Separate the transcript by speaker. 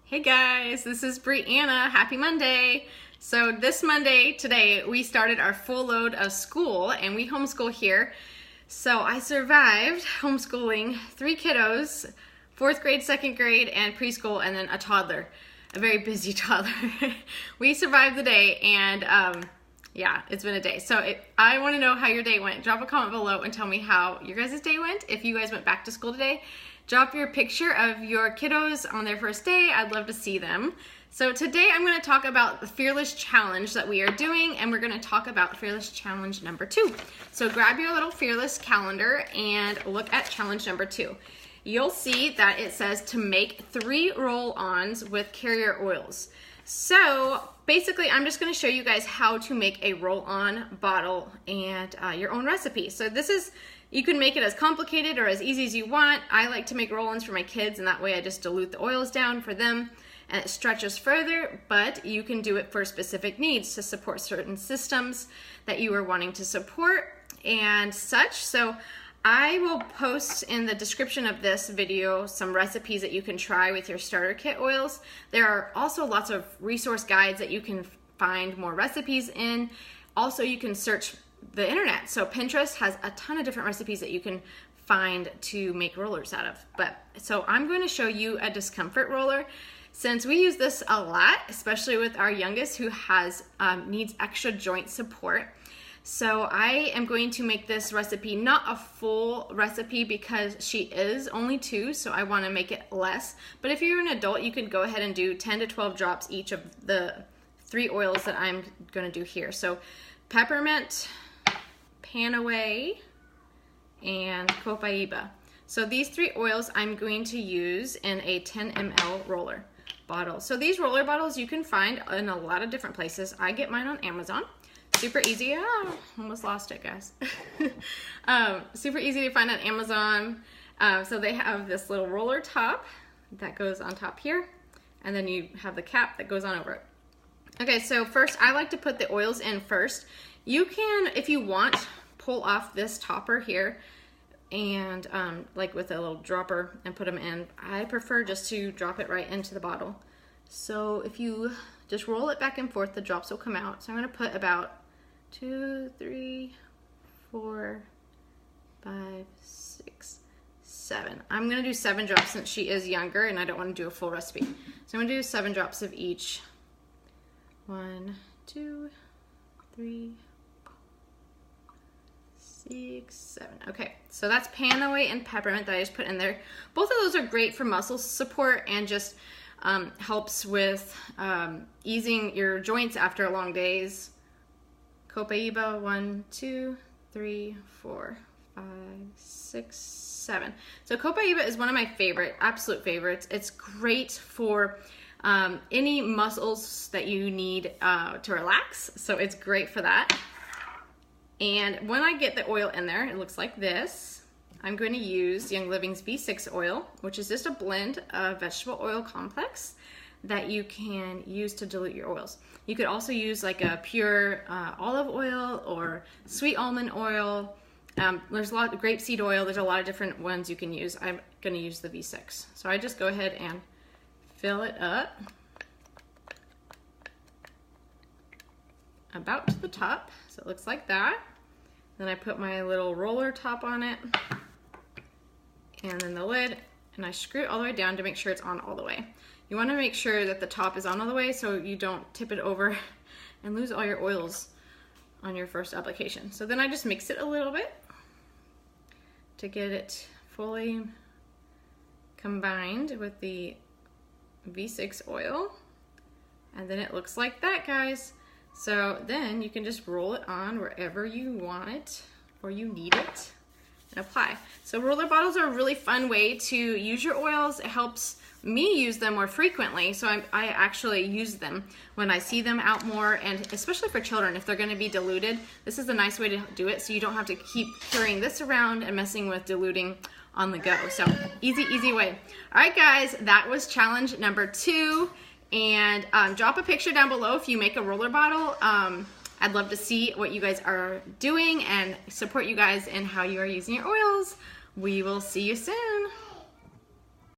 Speaker 1: Hey guys, this is Brianna. Happy Monday. So this Monday, today, we started our full load of school and we homeschool here. So I survived homeschooling 3 kiddos, 4th grade, 2nd grade, and preschool, and then a toddler, a very busy toddler. We survived the day and yeah, it's been a day. So I want to know how your day went. Drop a comment below and tell me how your guys' day went. If you guys went back to school today, drop your picture of your kiddos on their first day. I'd love to see them. So today I'm going to talk about the Fearless Challenge that we are doing, and we're going to talk about Fearless Challenge number 2. So grab your little Fearless calendar and look at challenge number 2. You'll see that it says to make 3 roll-ons with carrier oils. So basically I'm just going to show you guys how to make a roll-on bottle and your own recipe. So this is, you can make it as complicated or as easy as you want. I like to make roll-ons for my kids, and that way I just dilute the oils down for them and it stretches further, but you can do it for specific needs to support certain systems that you are wanting to support and such. So I will post in the description of this video some recipes that you can try with your starter kit oils. There are also lots of resource guides that you can find more recipes in. Also, you can search the internet. So Pinterest has a ton of different recipes that you can find to make rollers out of. So I'm going to show you a discomfort roller. Since we use this a lot, especially with our youngest who has needs extra joint support. So I am going to make this recipe not a full recipe because she is only 2, so I want to make it less. But if you're an adult, you can go ahead and do 10 to 12 drops each of the 3 oils that I'm going to do here. So peppermint, Panaway, and Copaiba. So these 3 oils I'm going to use in a 10 ml roller bottle. So these roller bottles you can find in a lot of different places. I get mine on Amazon. Super easy. Oh, almost lost it, guys. Super easy to find on Amazon. So they have this little roller top that goes on top here, and then you have the cap that goes on over it. Okay, so first I like to put the oils in first. You can, if you want, pull off this topper here and like with a little dropper and put them in. I prefer just to drop it right into the bottle. So if you just roll it back and forth, the drops will come out. So I'm going to put about 2, 3, 4, 5, 6, 7. I'm going to do 7 drops since she is younger and I don't want to do a full recipe. So I'm going to do 7 drops of each. 1, 2, 3, 6, 7. Okay, so that's Panaway and peppermint that I just put in there. Both of those are great for muscle support and just helps with easing your joints after long days. Copaiba, 1, 2, 3, 4, 5, 6, 7. So Copaiba is one of my absolute favorites. It's great for any muscles that you need to relax. So it's great for that. And when I get the oil in there, it looks like this. I'm going to use Young Living's V6 oil, which is just a blend of vegetable oil complex that you can use to dilute your oils. You could also use like a pure olive oil or sweet almond oil. There's a lot of grapeseed oil. There's a lot of different ones you can use. I'm going to use the V6. So I just go ahead and fill it up about to the top. So it looks like that. Then I put my little roller top on it and then the lid, and I screw it all the way down to make sure it's on all the way. You want to make sure that the top is on all the way so you don't tip it over and lose all your oils on your first application. So then I just mix it a little bit to get it fully combined with the V6 oil. And then it looks like that, guys. So then you can just roll it on wherever you want it or you need it and apply. So roller bottles are a really fun way to use your oils. It helps me use them more frequently. So I actually use them when I see them out more, and especially for children, if they're going to be diluted, this is a nice way to do it so you don't have to keep carrying this around and messing with diluting on the go. So easy way. All right, guys, that was challenge number 2. And drop a picture down below if you make a roller bottle. I'd love to see what you guys are doing and support you guys in how you are using your oils. We will see you soon.